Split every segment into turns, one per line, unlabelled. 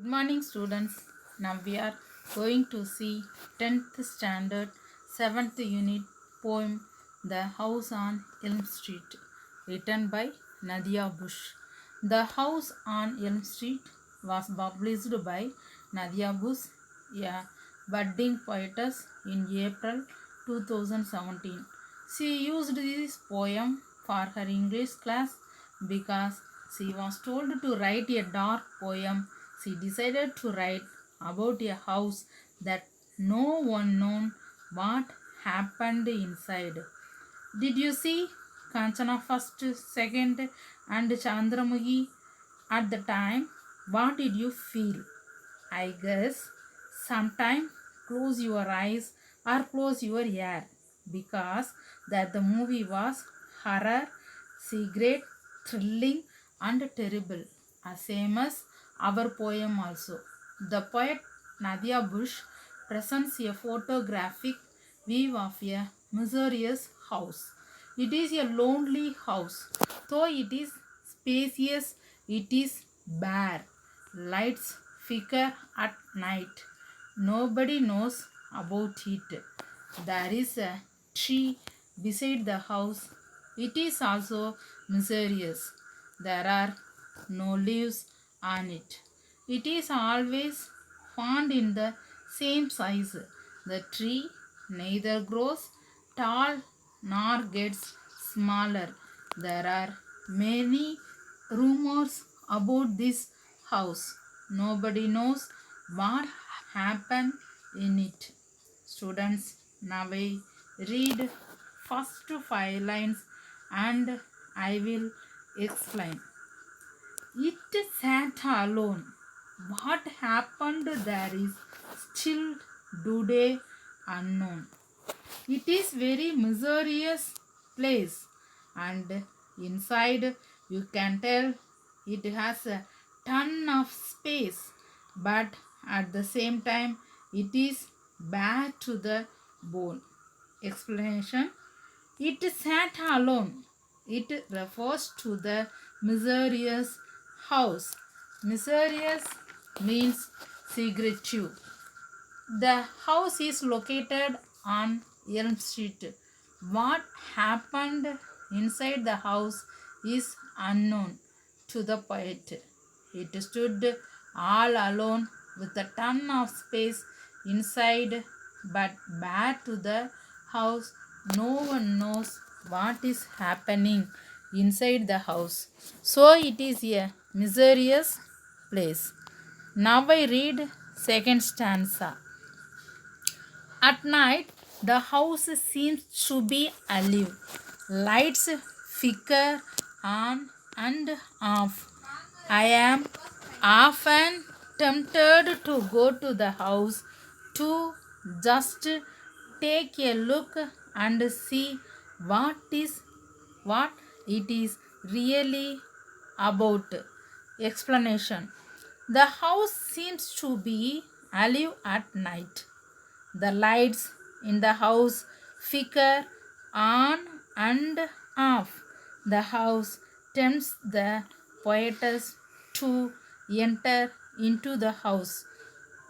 morning, students. Now we are going to see 10th standard 7th unit poem The House on Elm Street, written by Nadia Bush. The House on Elm Street was published by Nadia Bush, a budding poetess, in April 2017. She used this poem for her English class because she was told to write a dark poem. She decided to write about a house that no one known what happened inside. Did you see Kanchana first, second, and Chandramukhi at the time? What did you feel? I guess sometime close your eyes or close your ear because that the movie was horror, secret, thrilling, and terrible, as same as our poem also. The poet Nadia Bush presents a photographic view of a mysterious house. It is a lonely house, though it is spacious, it is bare. Lights flicker at night. Nobody knows about it. There is a tree beside the house. It is also mysterious. There are no leaves on it. It is always found in the same size. The tree neither grows tall nor gets smaller. There are many rumors about this house. Nobody knows what happened in it. Students, now I read first 5 lines and I will explain. It sat alone. What happened there is still today unknown. It is very mysterious place, and inside you can tell it has a ton of space, but at the same time it is bare to the bone. Explanation: it sat alone. It refers to the mysterious house. Mysterious means secretive. The house is located on Elm Street. What happened inside the house is unknown to the poet. It stood all alone with a ton of space inside, but bare to the house. No one knows what is happening inside the house. So it is a mysterious place. Now I read second stanza. At night, the house seems to be alive. Lights flicker on and off. I am often tempted to go to the house to just take a look and see what it is really about. Explanation: the house seems to be alive at night. The lights in the house flicker on and off. The house tempts the poetess to enter into the house,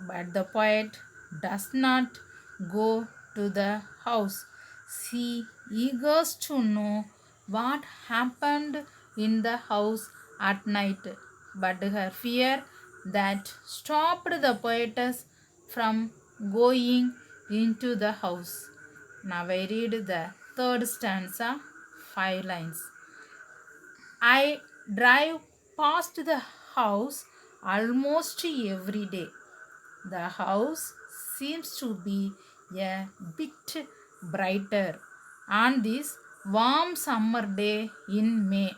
but the poet does not go to the house. She eagers to know what happened in the house at night, but her fear that stopped the poetess from going into the house. Now I read the third stanza, 5 lines. I drive past the house almost every day. The house seems to be a bit brighter on this warm summer day in May.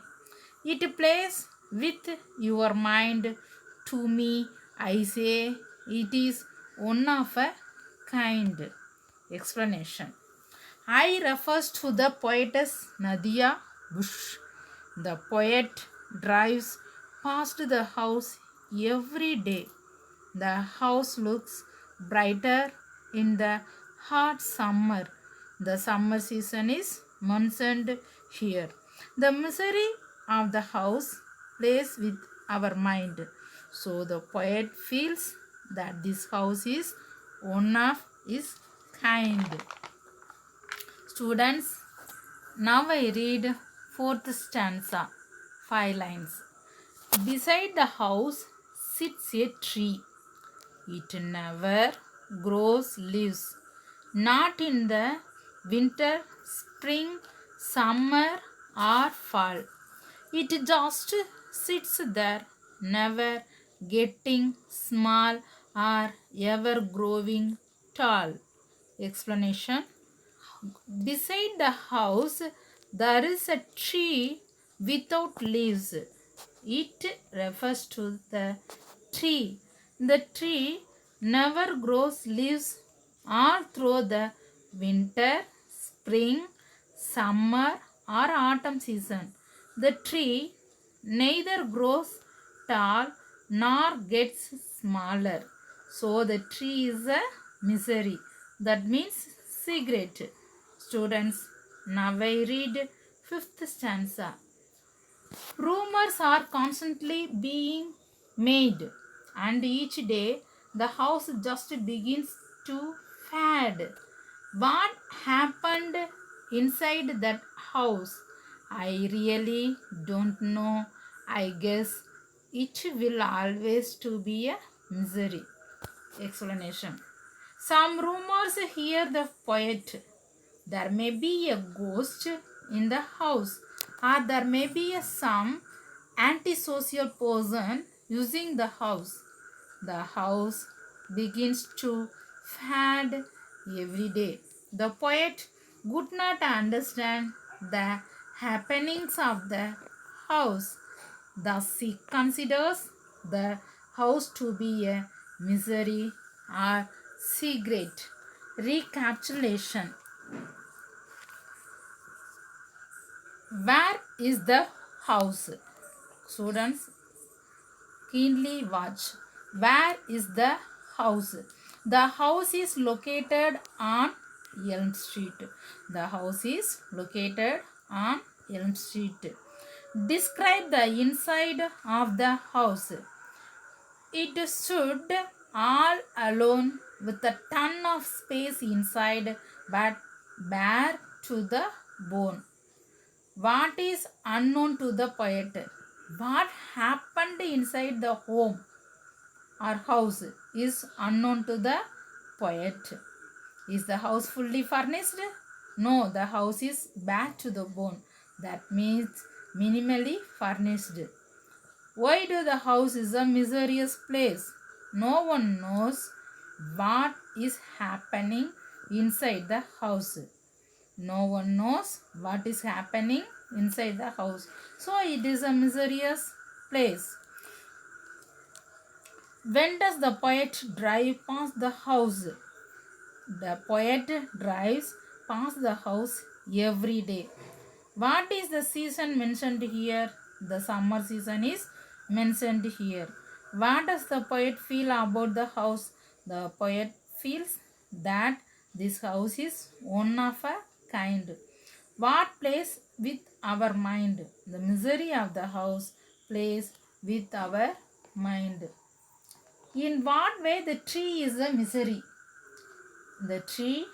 It plays with your mind. To me, I say it is one of a kind. Explanation: I refers to the poetess Nadia Bush. The poet drives past the house every day. The house looks brighter in the hot summer. The summer season is mentioned here. The misery of the house plays with our mind. So the poet feels that this house is one of his kind. Students, now I read fourth stanza, 5 lines. Beside the house sits a tree. It never grows leaves, not in the winter, spring, summer, or fall. It just sits there, never getting small or ever growing tall. Explanation: beside the house, there is a tree without leaves. It refers to the tree. The tree never grows leaves all through the winter, spring, summer, or autumn season. The tree neither grows tall nor gets smaller. So the tree is a misery. That means cigarette. Students, now I read fifth stanza. Rumors are constantly being made, and each day the house just begins to fade. What happened inside that house? I really don't know. I guess it will always to be a misery. Explanation. Some rumors hear the poet. There may be a ghost in the house, or there may be some antisocial person using the house. The house begins to fade every day. The poet could not understand the happenings of the house. Thus, he considers the house to be a misery or secret. Recapitulation. Where is the house? Students, keenly watch. Where is the house? The house is located on Elm Street. The house is located on Elm Street. Describe the inside of the house. It stood all alone with a ton of space inside but bare to the bone. What is unknown to the poet? What happened inside the home or house is unknown to the poet. Is the house fully furnished? No, the house is bare to the bone. That means minimally furnished. Why do the house is a mysterious place? No one knows what is happening inside the house. No one knows what is happening inside the house. So it is a mysterious place. When does the poet drive past the house? The poet drives past the house every day. What is the season mentioned here? The summer season is mentioned here. What does the poet feel about the house? The poet feels that this house is one of a kind. What plays with our mind? The misery of the house plays with our mind. In what way the tree is a misery? The tree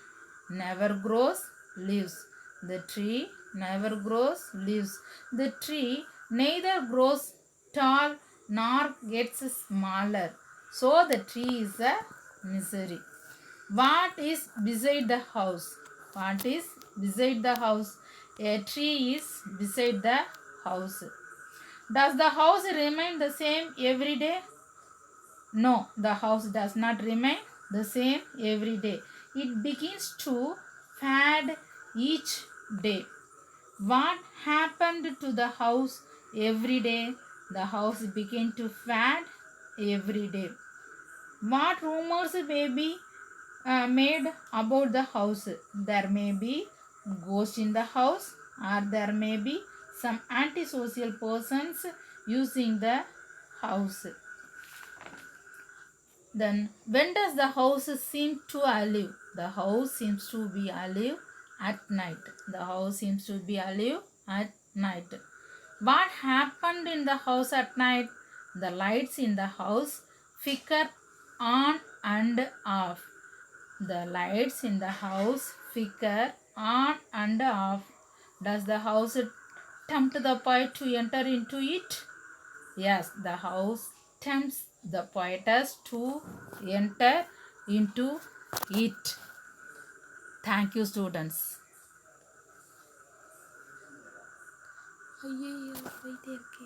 never grows leaves. The tree never grows leaves. The tree neither grows tall nor gets smaller. So the tree is a misery. What is beside the house? What is beside the house? A tree is beside the house. Does the house remain the same every day? No, the house does not remain the same every day. It begins to fade each day. What happened to the house every day? The house began to fade every day. What rumors may be made about the house? There may be ghosts in the house, or there may be some antisocial persons using the house. Then, when does the house seem to alive? The house seems to be alive at night. The house seems to be alive at night. What happened in the house at night? The lights in the house flicker on and off. The lights in the house flicker on and off. Does the house tempt the poet to enter into it? Yes, the house tempts the poetess to enter into it. Thank you, students.
ஐயோ போயிட்டே இருக்கே